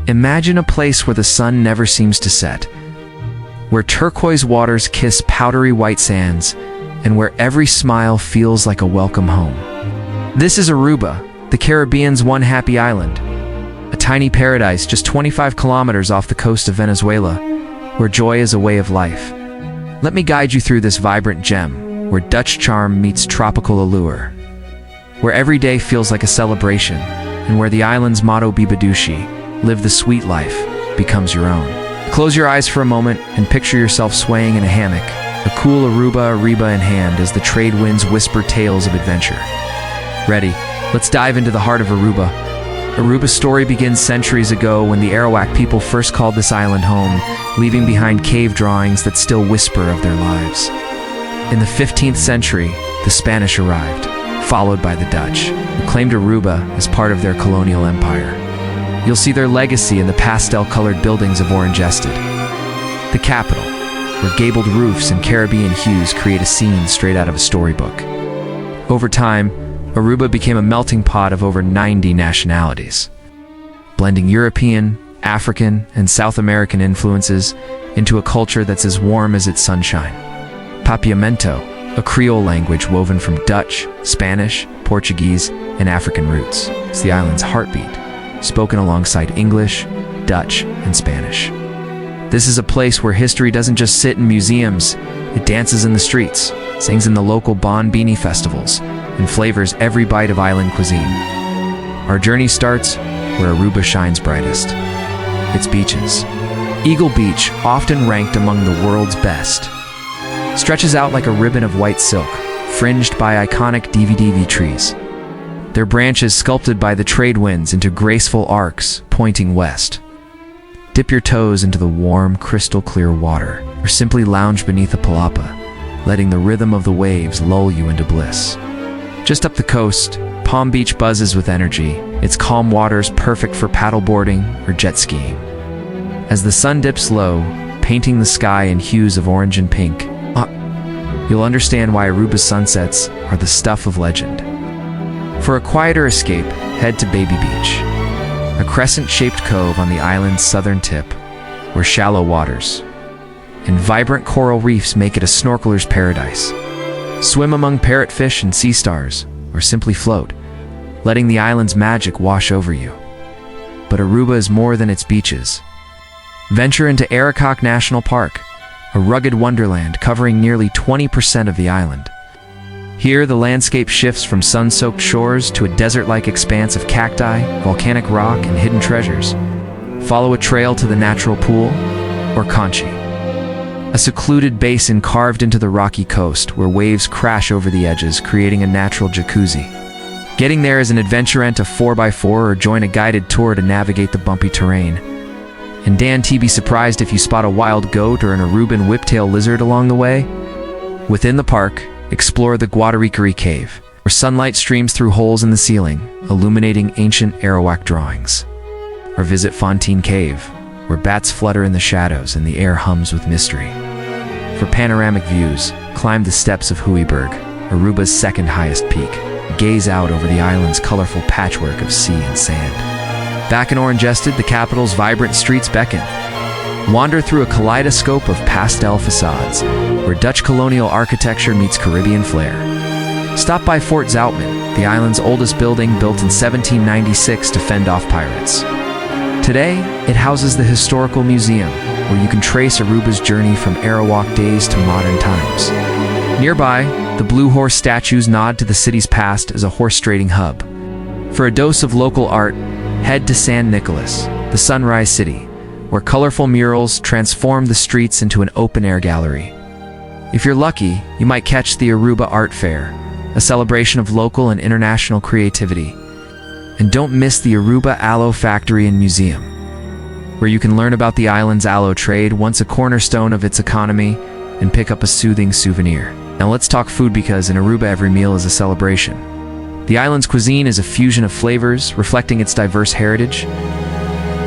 Imagine a place where the sun never seems to set, where turquoise waters kiss powdery white sands, and where every smile feels like a welcome home. This is Aruba, the Caribbean's one happy island, a tiny paradise just 25 kilometers off the coast of Venezuela, where joy is a way of life. Let me guide you through this vibrant gem, where Dutch charm meets tropical allure, where every day feels like a celebration, and where the island's motto Bibadushi, live the sweet life, becomes your own. Close your eyes for a moment and picture yourself swaying in a hammock, a cool Aruba Ariba in hand as the trade winds whisper tales of adventure. Ready? Let's dive into the heart of Aruba. Aruba's story begins centuries ago when the Arawak people first called this island home, leaving behind cave drawings that still whisper of their lives. In the 15th century, the Spanish arrived, followed by the Dutch, who claimed Aruba as part of their colonial empire. You'll see their legacy in the pastel-colored buildings of Orangested, the capital, where gabled roofs and Caribbean hues create a scene straight out of a storybook. Over time, Aruba became a melting pot of over 90 nationalities, blending European, African, and South American influences into a culture that's as warm as its sunshine. Papiamento, a Creole language woven from Dutch, Spanish, Portuguese, and African roots, is the island's heartbeat, spoken alongside English, Dutch, and Spanish. This is a place where history doesn't just sit in museums, it dances in the streets, sings in the local Bon Beanie festivals, and flavors every bite of island cuisine. Our journey starts where Aruba shines brightest, its beaches. Eagle Beach, often ranked among the world's best, stretches out like a ribbon of white silk, fringed by iconic DVD trees, their branches sculpted by the trade winds into graceful arcs pointing west. Dip your toes into the warm, crystal-clear water, or simply lounge beneath a palapa, letting the rhythm of the waves lull you into bliss. Just up the coast, Palm Beach buzzes with energy, its calm waters perfect for paddleboarding or jet skiing. As the sun dips low, painting the sky in hues of orange and pink, you'll understand why Aruba's sunsets are the stuff of legend. For a quieter escape, head to Baby Beach, a crescent-shaped cove on the island's southern tip, where shallow waters and vibrant coral reefs make it a snorkeler's paradise. Swim among parrotfish and sea stars, or simply float, letting the island's magic wash over you. But Aruba is more than its beaches. Venture into Arikok National Park, a rugged wonderland covering nearly 20% of the island. Here, the landscape shifts from sun-soaked shores to a desert-like expanse of cacti, volcanic rock, and hidden treasures. Follow a trail to the natural pool, or Conchi, a secluded basin carved into the rocky coast where waves crash over the edges, creating a natural jacuzzi. Getting there is an adventure rent a 4x4 or join a guided tour to navigate the bumpy terrain. And be surprised if you spot a wild goat or an Aruban whiptail lizard along the way. Within the park, explore the Guadaricari Cave, where sunlight streams through holes in the ceiling, illuminating ancient Arawak drawings. Or visit Fontaine Cave, where bats flutter in the shadows and the air hums with mystery. For panoramic views, climb the steps of Huiberg, Aruba's second highest peak. Gaze out over the island's colorful patchwork of sea and sand. Back in Orangested, the capital's vibrant streets beckon. Wander through a kaleidoscope of pastel facades, where Dutch colonial architecture meets Caribbean flair. Stop by Fort Zoutman, the island's oldest building built in 1796 to fend off pirates. Today, it houses the Historical Museum, where you can trace Aruba's journey from Arawak days to modern times. Nearby, the Blue Horse statues nod to the city's past as a horse trading hub. For a dose of local art, head to San Nicolas, the Sunrise City, where colorful murals transform the streets into an open-air gallery. If you're lucky, you might catch the Aruba Art Fair, a celebration of local and international creativity. And don't miss the Aruba Aloe Factory and Museum, where you can learn about the island's aloe trade, once a cornerstone of its economy, and pick up a soothing souvenir. Now let's talk food, because in Aruba every meal is a celebration. The island's cuisine is a fusion of flavors, reflecting its diverse heritage.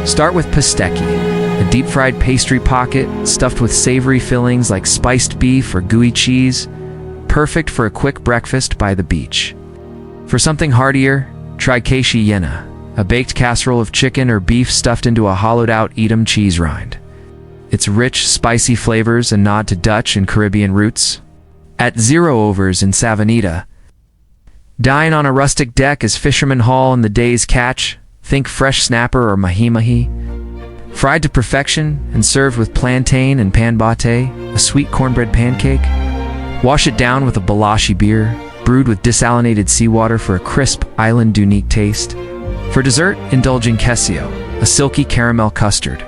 Start with pasteki, a deep-fried pastry pocket stuffed with savory fillings like spiced beef or gooey cheese, perfect for a quick breakfast by the beach. For something heartier, try keishi yena, a baked casserole of chicken or beef stuffed into a hollowed-out Edam cheese rind. Its rich, spicy flavors a nod to Dutch and Caribbean roots. At Zero Overs in Savanita, dine on a rustic deck as fishermen haul in the day's catch. Think fresh snapper or mahi-mahi. Fried to perfection and served with plantain and panbate, a sweet cornbread pancake. Wash it down with a balashi beer, brewed with desalinated seawater for a crisp, island-unique taste. For dessert, indulge in queso, a silky caramel custard.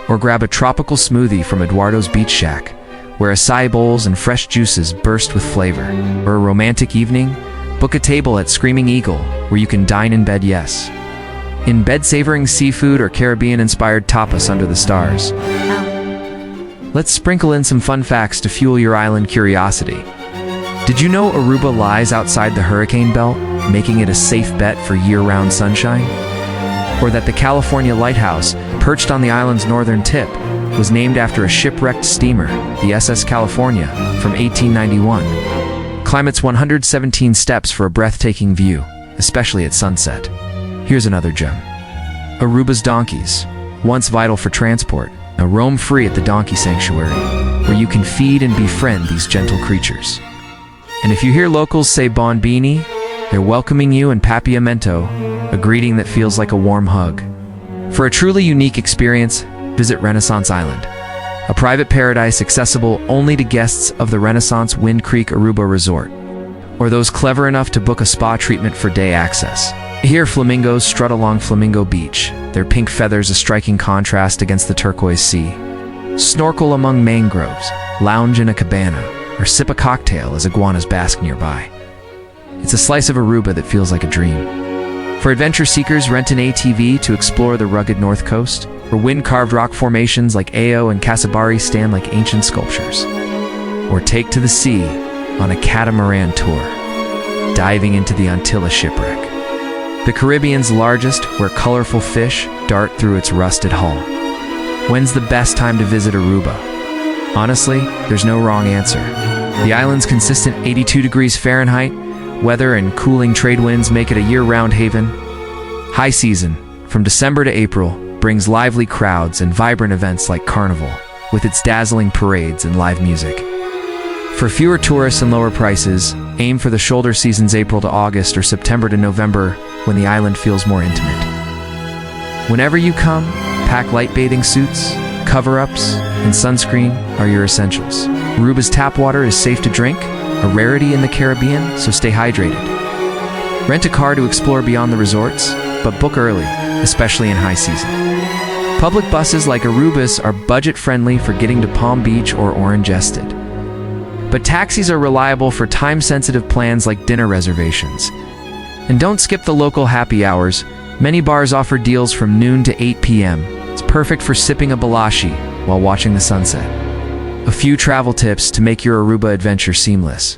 Or grab a tropical smoothie from Eduardo's Beach Shack, where acai bowls and fresh juices burst with flavor. Or a romantic evening, book a table at Screaming Eagle, where you can dine in bed, yes. In bed savoring seafood or Caribbean-inspired tapas under the stars. Let's sprinkle in some fun facts to fuel your island curiosity. Did you know Aruba lies outside the hurricane belt, making it a safe bet for year-round sunshine? Or that the California Lighthouse, perched on the island's northern tip, was named after a shipwrecked steamer, the SS California, from 1891. Climb its 117 steps for a breathtaking view, especially at sunset. Here's another gem. Aruba's donkeys, once vital for transport, now roam free at the Donkey Sanctuary, where you can feed and befriend these gentle creatures. And if you hear locals say Bon Bini, they're welcoming you in Papiamento, a greeting that feels like a warm hug. For a truly unique experience, visit Renaissance Island, a private paradise accessible only to guests of the Renaissance Wind Creek Aruba Resort, or those clever enough to book a spa treatment for day access. Here, flamingos strut along Flamingo Beach, their pink feathers a striking contrast against the turquoise sea. Snorkel among mangroves, lounge in a cabana, or sip a cocktail as iguanas bask nearby. It's a slice of Aruba that feels like a dream. For adventure seekers, rent an ATV to explore the rugged north coast, where wind-carved rock formations like Ayo and Casabari stand like ancient sculptures. Or take to the sea on a catamaran tour, diving into the Antilla shipwreck, the Caribbean's largest, where colorful fish dart through its rusted hull. When's the best time to visit Aruba? Honestly, there's no wrong answer. The island's consistent 82 degrees Fahrenheit weather and cooling trade winds make it a year-round haven. High season, from December to April, brings lively crowds and vibrant events like Carnival, with its dazzling parades and live music. For fewer tourists and lower prices, aim for the shoulder seasons April to August or September to November, when the island feels more intimate. Whenever you come, pack light bathing suits, cover-ups, and sunscreen are your essentials. Aruba's tap water is safe to drink, a rarity in the Caribbean, so stay hydrated. Rent a car to explore beyond the resorts, but book early, especially in high season. Public buses like Aruba's are budget-friendly for getting to Palm Beach or Orange Ested. But taxis are reliable for time-sensitive plans like dinner reservations. And don't skip the local happy hours. Many bars offer deals from noon to 8 p.m. It's perfect for sipping a balashi while watching the sunset. A few travel tips to make your Aruba adventure seamless.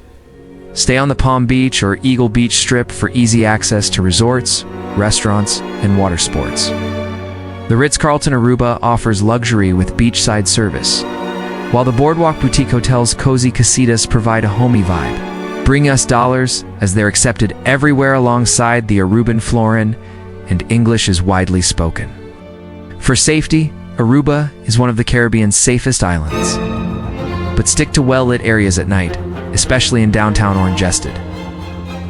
Stay on the Palm Beach or Eagle Beach Strip for easy access to resorts, restaurants, and water sports. The Ritz-Carlton Aruba offers luxury with beachside service, while the Boardwalk Boutique Hotel's cozy casitas provide a homey vibe. Bring us dollars, as they're accepted everywhere alongside the Aruban florin, and English is widely spoken. For safety, Aruba is one of the Caribbean's safest islands. But stick to well-lit areas at night, especially in downtown Orange Ested.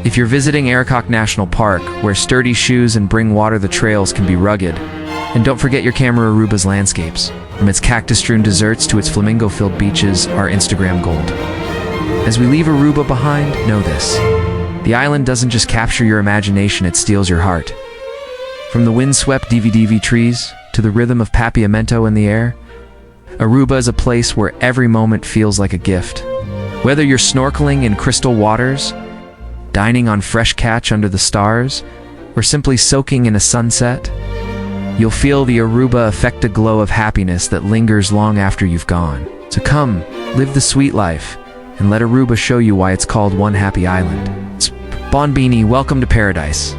If you're visiting Arikok National Park, wear sturdy shoes and bring water. The trails can be rugged. And don't forget your camera. Aruba's landscapes, from its cactus-strewn deserts to its flamingo-filled beaches, are Instagram gold. As we leave Aruba behind, know this: the island doesn't just capture your imagination, it steals your heart. From the wind-swept DVD trees to the rhythm of Papiamento in the air, Aruba is a place where every moment feels like a gift. Whether you're snorkeling in crystal waters, dining on fresh catch under the stars, or simply soaking in a sunset, you'll feel the Aruba effect, a glow of happiness that lingers long after you've gone. So come, live the sweet life, and let Aruba show you why it's called one happy island. It's Bon Bini, welcome to paradise.